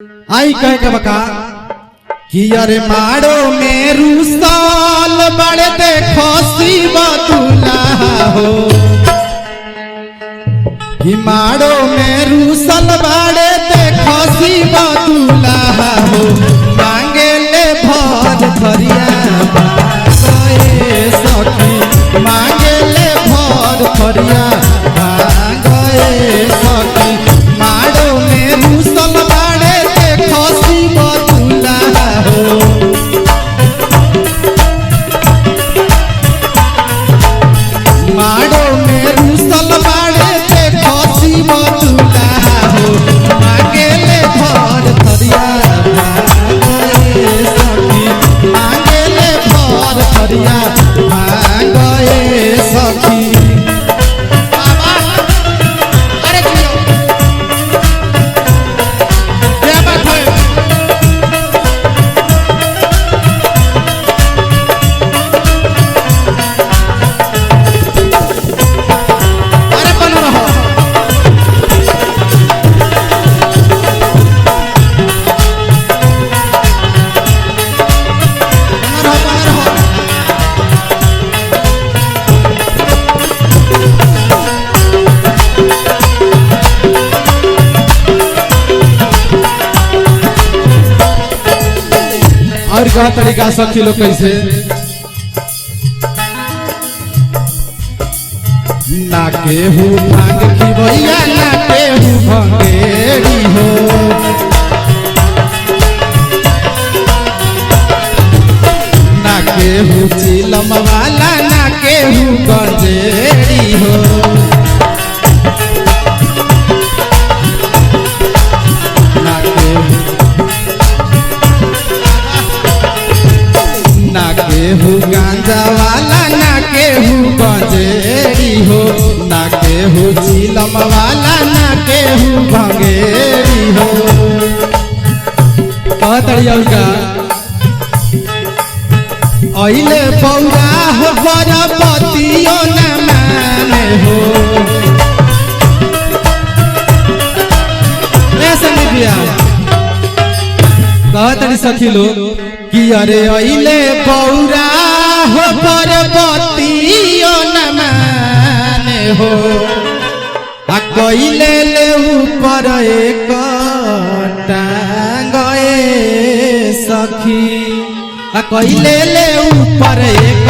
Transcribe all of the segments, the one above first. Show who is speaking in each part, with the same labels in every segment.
Speaker 1: आई कह के बका कि अरे मारो मेरू साल बड़े देखो शिवा दुल्हा हो कि मारो मेरू साल बड़े देखो शिवा दुल्हा हो मांगे ले भर भरिया सखी मांगे ले भर भरिया सखी मारो मेरू साल बड़े देखो शिवा दुल्हा हो मारो मेरू साल बड़े देखो शिवा दुल्हा हो मांगे ले भर भरिया सखी मांगे ले भर भरिया सखी और क्या तरीका सखी लोग कैसे ना केहू भांग की भैया ना केहू भंगेरी हो ना केहू चिलम वाला ना केहू गंजेरी हो केहू गांजा वाला ना केहू गंजेरी हो ना केहू चिलम वाला ना केहू भंगेरी हो का अइले बौरा हो बरपतियो न माने हो ऐसे नहीं दिया कहतरी सखी लोग कि अरे अइले बौरा हो बरपतियो न माने हो आ कइले ले ऊपर एक टांगए सखी आ कइले ले ऊपर एक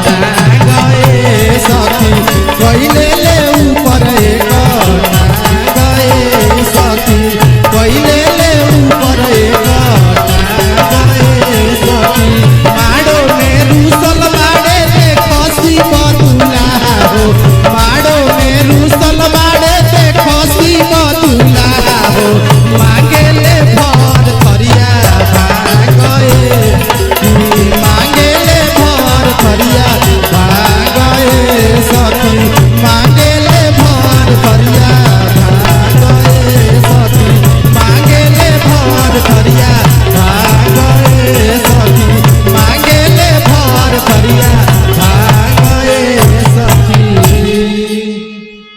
Speaker 1: टांगए सखी